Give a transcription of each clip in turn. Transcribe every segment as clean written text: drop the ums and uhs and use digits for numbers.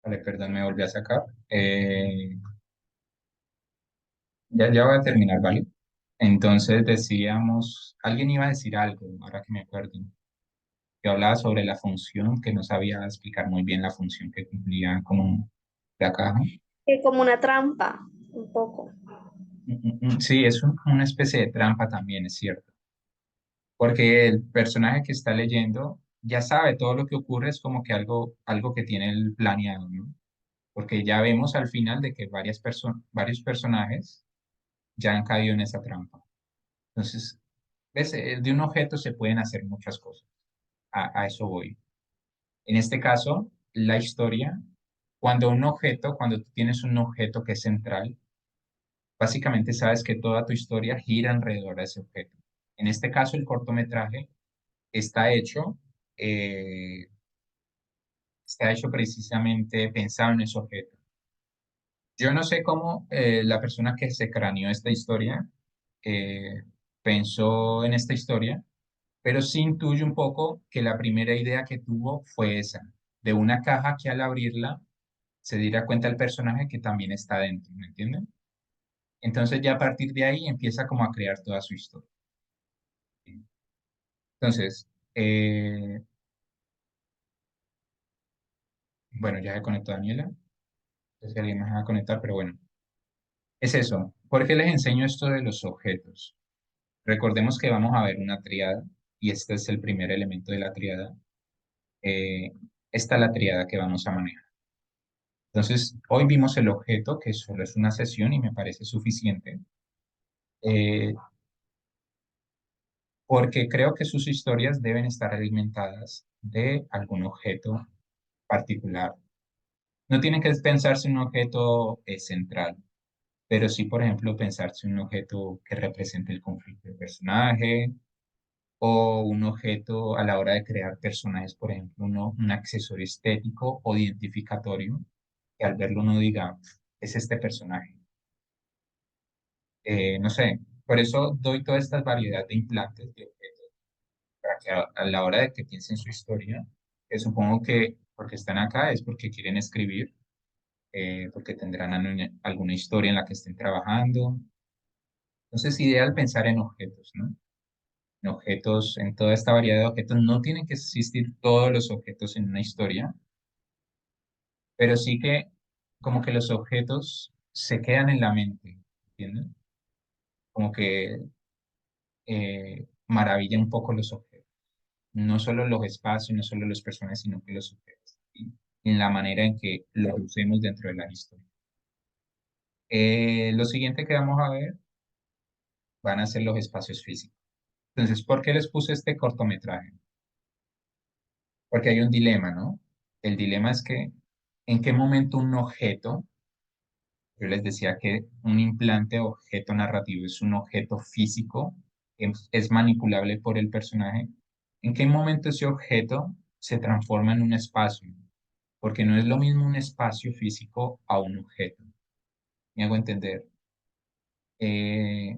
Vale, perdón, me volví a sacar. Ya voy a terminar, ¿vale? Entonces decíamos, alguien iba a decir algo, ahora que me acuerdo, que hablaba sobre la función, que no sabía explicar muy bien la función que cumplía como la caja. Que como una trampa, un poco. Sí, es una especie de trampa también, es cierto, porque el personaje que está leyendo ya sabe todo lo que ocurre, es como que algo que tiene el planeado, ¿no? Porque ya vemos al final de que varios personajes ya han caído en esa trampa. Entonces, ¿ves? De un objeto se pueden hacer muchas cosas. A eso voy. En este caso, la historia, cuando tú tienes un objeto que es central, básicamente sabes que toda tu historia gira alrededor de ese objeto. En este caso, el cortometraje está hecho, eh, está hecho precisamente pensado en ese objeto. Yo no sé cómo la persona que se craneó esta historia eh, pensó en esta historia, pero sí intuyo un poco que la primera idea que tuvo fue esa, de una caja que al abrirla se diera cuenta el personaje que también está dentro, ¿me entienden? Entonces ya a partir de ahí empieza como a crear toda su historia. Entonces, bueno, ya se conectó Daniela, no sé si alguien más va a conectar, pero bueno, es eso. ¿Por qué les enseño esto de los objetos? Recordemos que vamos a ver una tríada y este es el primer elemento de la tríada. Eh, Esta es la tríada que vamos a manejar. Entonces, hoy vimos el objeto, que solo es una sesión y me parece suficiente, eh, porque creo que sus historias deben estar alimentadas de algún objeto particular. No tienen que pensarse en un objeto central, pero sí, por ejemplo, pensarse en un objeto que represente el conflicto del personaje o un objeto a la hora de crear personajes, por ejemplo, un accesorio estético o identificatorio, que al verlo uno diga, es este personaje. No sé, por eso doy toda esta variedad de implantes de objetos, para que a la hora de que piensen su historia, que supongo que porque están acá es porque quieren escribir, porque tendrán alguna historia en la que estén trabajando. Entonces, es ideal pensar en objetos, ¿no? En objetos, en toda esta variedad de objetos. No tienen que existir todos los objetos en una historia, pero sí que como que los objetos se quedan en la mente, ¿entiendes? Como que maravilla un poco los objetos. No solo los espacios, no solo los personajes, sino que los objetos. ¿Sí? En la manera en que los usemos dentro de la historia. Lo siguiente que vamos a ver van a ser los espacios físicos. Entonces, ¿por qué les puse este cortometraje? Porque hay un dilema, ¿no? El dilema es que en qué momento un objeto, yo les decía que un implante o objeto narrativo es un objeto físico, es manipulable por el personaje, en qué momento ese objeto se transforma en un espacio, porque no es lo mismo un espacio físico a un objeto. ¿Me hago entender? Eh,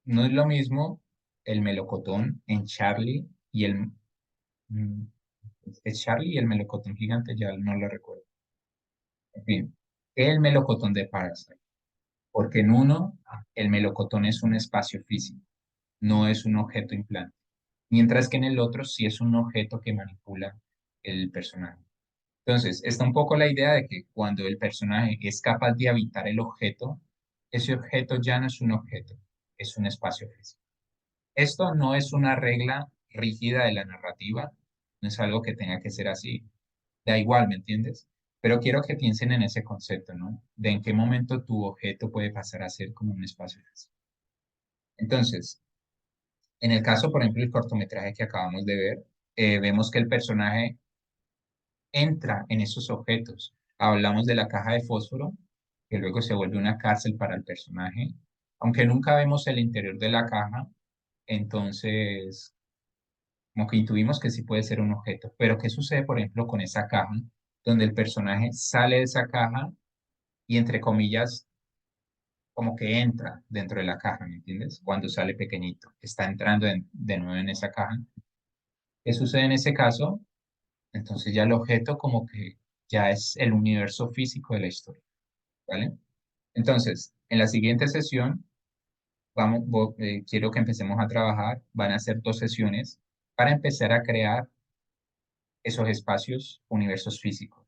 no es lo mismo el melocotón en Charlie y mm, es Charlie y el melocotón gigante, ya no lo recuerdo. En fin, el melocotón de Parasite, porque en uno el melocotón es un espacio físico, no es un objeto implante, mientras que en el otro sí es un objeto que manipula el personaje. Entonces, está un poco la idea de que cuando el personaje es capaz de habitar el objeto, ese objeto ya no es un objeto, es un espacio físico. Esto no es una regla rígida de la narrativa, no es algo que tenga que ser así. Da igual, ¿me entiendes? Pero quiero que piensen en ese concepto, ¿no? De en qué momento tu objeto puede pasar a ser como un espacio físico. Entonces, en el caso, por ejemplo, el cortometraje que acabamos de ver, vemos que el personaje entra en esos objetos. Hablamos de la caja de fósforo, que luego se vuelve una cárcel para el personaje. Aunque nunca vemos el interior de la caja, entonces como que intuimos que sí puede ser un objeto. Pero ¿qué sucede, por ejemplo, con esa caja, donde el personaje sale de esa caja y, entre comillas, como que entra dentro de la caja, ¿me entiendes? Cuando sale pequeñito, está entrando de nuevo en esa caja. ¿Qué sucede en ese caso? Entonces ya el objeto como que ya es el universo físico de la historia, ¿vale? Entonces, en la siguiente sesión, quiero que empecemos a trabajar. Van a ser 2 sesiones para empezar a crear esos espacios, universos físicos.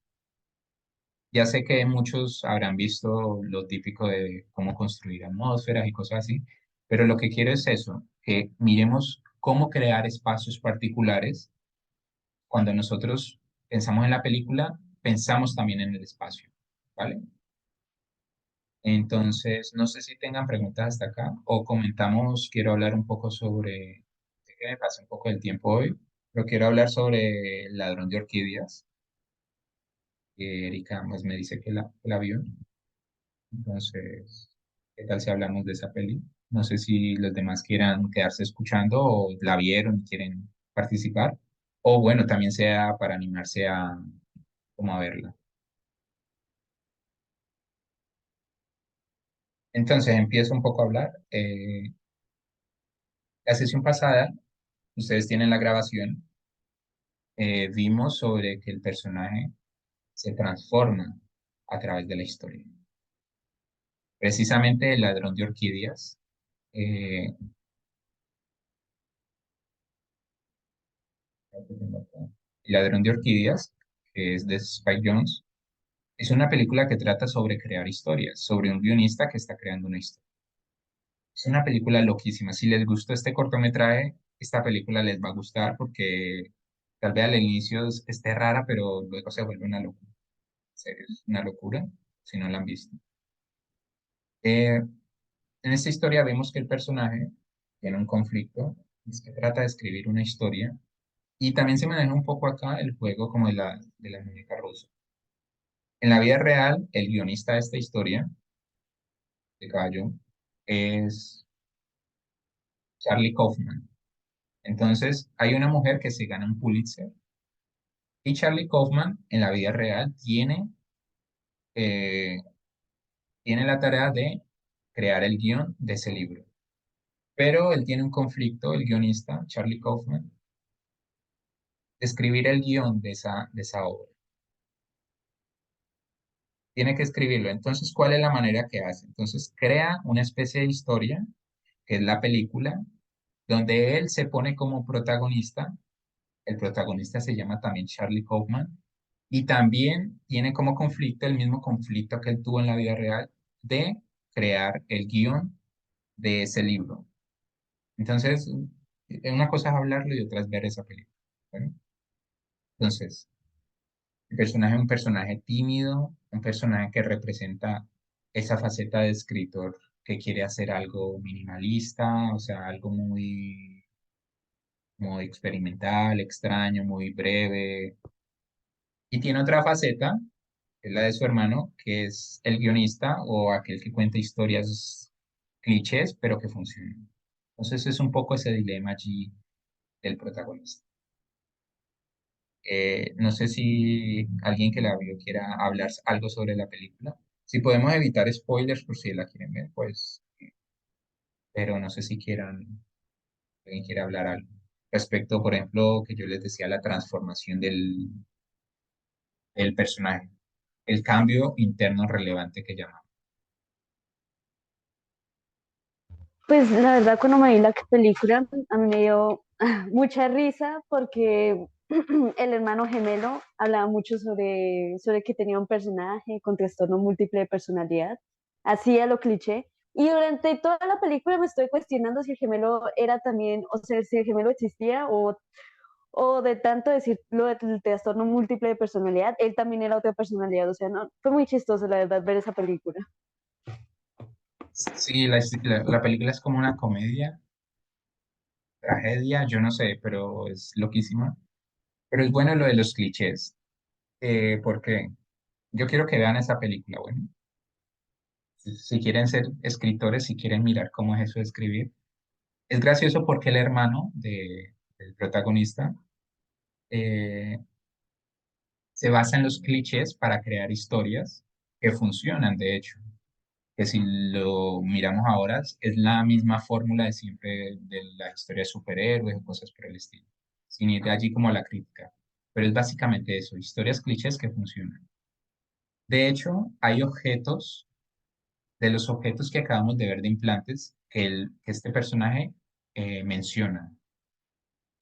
Ya sé que muchos habrán visto lo típico de cómo construir atmósferas y cosas así, pero lo que quiero es eso, que miremos cómo crear espacios particulares. Cuando nosotros pensamos en la película, pensamos también en el espacio, ¿vale? Entonces, no sé si tengan preguntas hasta acá o comentamos, quiero hablar un poco sobre, sé que me pasa un poco el tiempo hoy, pero quiero hablar sobre el ladrón de orquídeas, que Erika pues, me dice que la vio. Entonces, ¿qué tal si hablamos de esa peli? No sé si los demás quieran quedarse escuchando o la vieron y quieren participar, o bueno, también sea para animarse a, como a verla. Entonces, empiezo un poco a hablar. La sesión pasada, ustedes tienen la grabación, vimos sobre que el personaje se transforma a través de la historia. Precisamente el ladrón de orquídeas, eh, el ladrón de orquídeas, que es de Spike Jonze, es una película que trata sobre crear historias, sobre un guionista que está creando una historia. Es una película loquísima. Si les gustó este cortometraje, esta película les va a gustar porque tal vez al inicio esté rara, pero luego se vuelve una locura. En serio, es una locura si no la han visto. Eh, en esta historia vemos que el personaje tiene un conflicto, es que trata de escribir una historia y también se maneja un poco acá el juego como de la muñeca rusa. En la vida real, el guionista de esta historia, de Caballo, es Charlie Kaufman. Entonces, hay una mujer que se gana un Pulitzer y Charlie Kaufman en la vida real eh, tiene la tarea de crear el guión de ese libro. Pero él tiene un conflicto, el guionista, Charlie Kaufman, de escribir el guión de esa obra. Tiene que escribirlo. Entonces, ¿cuál es la manera que hace? Entonces, crea una especie de historia, que es la película, donde él se pone como protagonista. El protagonista se llama también Charlie Kaufman y también tiene como conflicto el mismo conflicto que él tuvo en la vida real de crear el guión de ese libro. Entonces, una cosa es hablarlo y otra es ver esa película. ¿Bueno? Entonces, el personaje es un personaje tímido, un personaje que representa esa faceta de escritor que quiere hacer algo minimalista, o sea, algo muy experimental, extraño, muy breve. Y tiene otra faceta, que es la de su hermano, que es el guionista o aquel que cuenta historias clichés, pero que funcionan. Entonces es un poco ese dilema allí del protagonista. No sé si alguien que la vio quiera hablar algo sobre la película. Si podemos evitar spoilers por si la quieren ver, pues, pero no sé si alguien quiera hablar algo. Respecto, por ejemplo, que yo les decía, la transformación del personaje, el cambio interno relevante que llamamos. Pues la verdad, cuando me vi la película, a mí me dio mucha risa porque el hermano gemelo hablaba mucho sobre que tenía un personaje con trastorno múltiple de personalidad, hacía lo cliché. Y durante toda la película me estoy cuestionando si el gemelo era también, o sea, si el gemelo existía o de tanto decir lo del trastorno múltiple de personalidad, él también era otra personalidad. O sea, no, fue muy chistoso la verdad ver esa película. Sí, la película es como una comedia, tragedia, yo no sé, pero es loquísima. Pero es bueno lo de los clichés, porque yo quiero que vean esa película, bueno. Si quieren ser escritores, si quieren mirar cómo es eso de escribir. Es gracioso porque el hermano del protagonista eh, se basa en los clichés para crear historias que funcionan, de hecho. Que si lo miramos ahora, es la misma fórmula de siempre de la historia de superhéroes o cosas por el estilo, sin ir de allí como a la crítica. pero es básicamente eso, historias clichés que funcionan. De hecho, hay objetos, de los objetos que acabamos de ver de implantes, que este personaje menciona.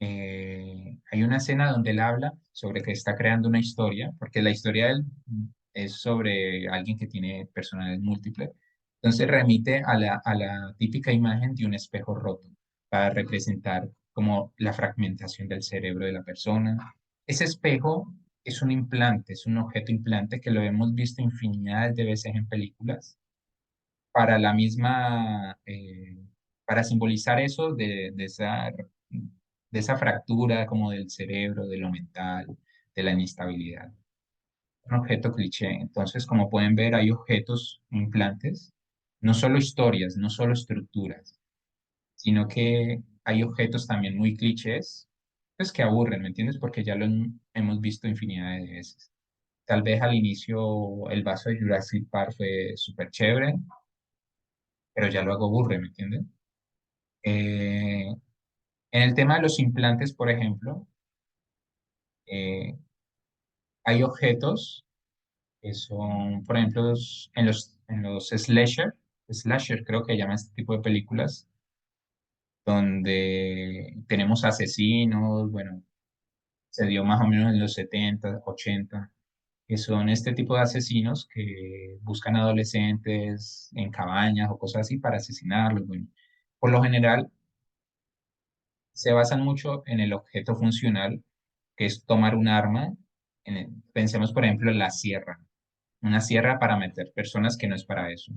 Hay una escena donde él habla sobre que está creando una historia, porque la historia de él es sobre alguien que tiene personalidades múltiples. Entonces remite a la típica imagen de un espejo roto para representar como la fragmentación del cerebro de la persona. Ese espejo es un implante, es un objeto implante que lo hemos visto infinidad de veces en películas para la misma, para simbolizar eso de esa fractura como del cerebro, de lo mental, de la inestabilidad. Un objeto cliché. Entonces, como pueden ver, hay objetos, implantes, no solo historias, no solo estructuras, sino que hay objetos también muy clichés, pues que aburren, ¿me entiendes? Porque ya lo hemos visto infinidad de veces. Tal vez al inicio el vaso de Jurassic Park fue súper chévere, pero ya luego aburre, ¿me entiendes? Eh, en el tema de los implantes, por ejemplo, eh, hay objetos que son, por ejemplo, en los slasher creo que llaman este tipo de películas, donde tenemos asesinos, bueno, se dio más o menos en los 70 80 que son este tipo de asesinos que buscan adolescentes en cabañas o cosas así para asesinarlos. Bueno, por lo general se basan mucho en el objeto funcional, que es tomar un arma. Pensemos, por ejemplo, en la sierra, una sierra para meter personas que no es para eso.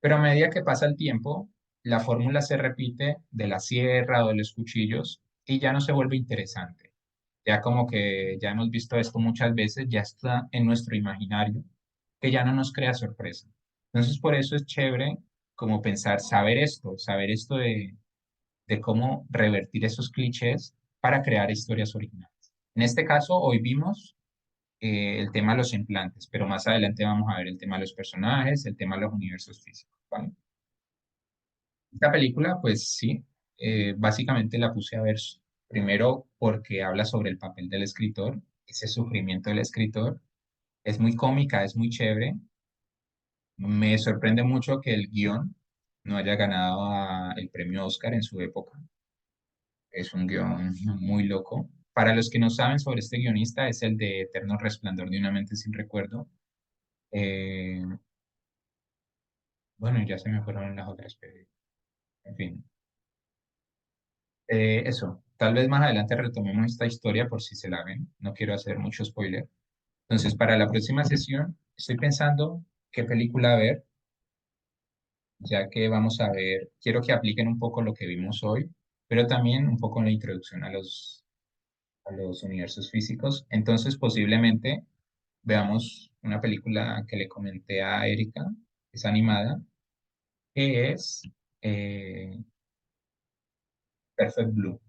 Pero a medida que pasa el tiempo, la fórmula se repite de la sierra o de los cuchillos y ya no se vuelve interesante. Ya como que ya hemos visto esto muchas veces, ya está en nuestro imaginario, que ya no nos crea sorpresa. Entonces, por eso es chévere como pensar, saber esto de cómo revertir esos clichés para crear historias originales. En este caso, hoy vimos el tema de los implantes, pero más adelante vamos a ver el tema de los personajes, el tema de los universos físicos, ¿vale? Esta película, pues sí, básicamente la puse a ver primero porque habla sobre el papel del escritor, ese sufrimiento del escritor. Es muy cómica, es muy chévere. Me sorprende mucho que el guión no haya ganado el premio Oscar en su época. Es un guión muy loco. Para los que no saben sobre este guionista, es el de Eterno Resplandor de una mente sin recuerdo. Eh, bueno, ya se me fueron las otras, pero en fin. Eso, tal vez más adelante retomemos esta historia por si se la ven. No quiero hacer mucho spoiler. Entonces, para la próxima sesión, estoy pensando qué película ver, ya que vamos a ver, quiero que apliquen un poco lo que vimos hoy, pero también un poco la introducción a los universos físicos. Entonces, posiblemente veamos una película que le comenté a Erika, es animada, que es eh, Perfect Blue.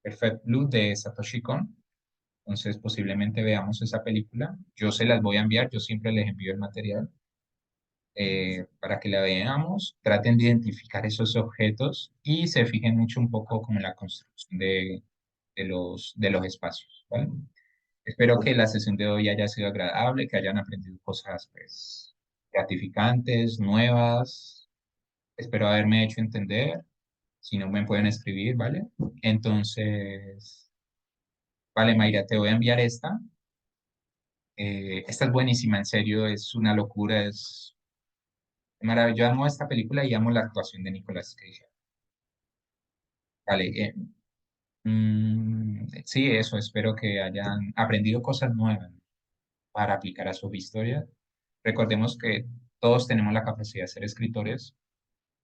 Perfect Blue de Satoshi Kon. Entonces, posiblemente veamos esa película. Yo se las voy a enviar, yo siempre les envío el material para que la veamos. Traten de identificar esos objetos y se fijen mucho un poco como en la construcción de los espacios, ¿vale? Espero que la sesión de hoy haya sido agradable, que hayan aprendido cosas, pues, gratificantes, nuevas. Espero haberme hecho entender. Si no, me pueden escribir, ¿vale? Entonces, vale, Mayra, te voy a enviar esta. Esta es buenísima, en serio, es una locura, es maravilloso. Yo amo esta película y amo la actuación de Nicolas Cage. Vale, sí, eso, espero que hayan aprendido cosas nuevas para aplicar a sus historias. Recordemos que todos tenemos la capacidad de ser escritores,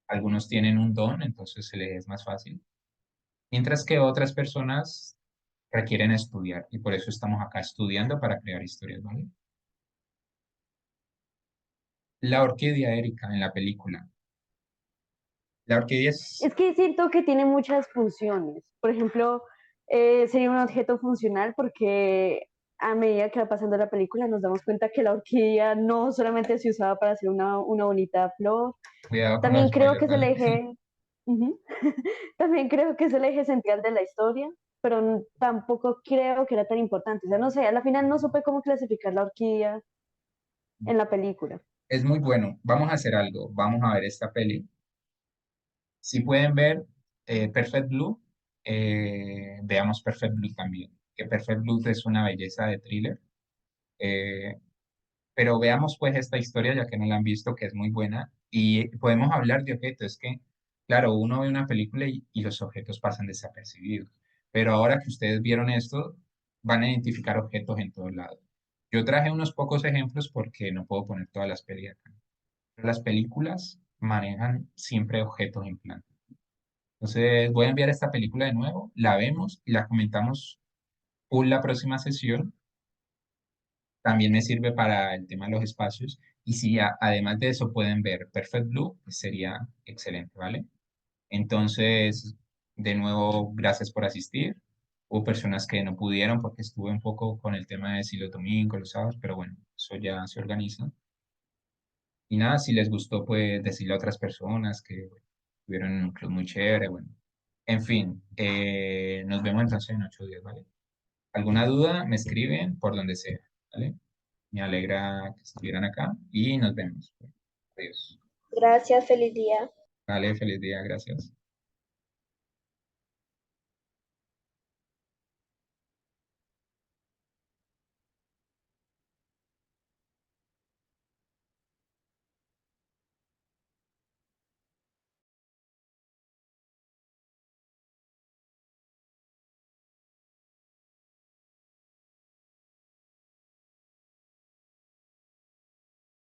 algunos tienen un don, entonces se les es más fácil, mientras que otras personas requieren estudiar y por eso estamos acá estudiando para crear historias, ¿vale? La orquídea Erika en la película. La orquídea es Es que siento que tiene muchas funciones. Por ejemplo, sería un objeto funcional porque a medida que va pasando la película nos damos cuenta que la orquídea no solamente se usaba para hacer una bonita flor, cuidado con los también creo que spoilers, es el ¿vale? eje, ujú, también creo que es el eje central de la historia, pero tampoco creo que era tan importante. O sea, no sé, a la final no supe cómo clasificar la orquídea en la película. Es muy bueno. Vamos a hacer algo. Vamos a ver esta peli. Si pueden ver Perfect Blue, veamos Perfect Blue también. Que Perfect Blue es una belleza de thriller. Eh, pero veamos pues esta historia, ya que no la han visto, que es muy buena. Y podemos hablar de objetos. Es que, claro, uno ve una película y los objetos pasan desapercibidos. Pero ahora que ustedes vieron esto, van a identificar objetos en todos lados. Yo traje unos pocos ejemplos porque no puedo poner todas las pelis acá. Las películas manejan siempre objetos en plan. Entonces, voy a enviar esta película de nuevo, la vemos y la comentamos por la próxima sesión. También me sirve para el tema de los espacios. Y si además de eso pueden ver Perfect Blue, pues sería excelente, ¿vale? Entonces, de nuevo, gracias por asistir. Hubo personas que no pudieron porque estuve un poco con el tema de si los domingos, los sábados, pero bueno, eso ya se organiza. Y nada, si les gustó, pues decirle a otras personas que tuvieron un club muy chévere, bueno. En fin, nos vemos entonces en 8 días, ¿vale? ¿Alguna duda? Me escriben por donde sea, ¿vale? Me alegra que estuvieran acá y nos vemos. Adiós. Gracias, feliz día. Vale, feliz día, gracias.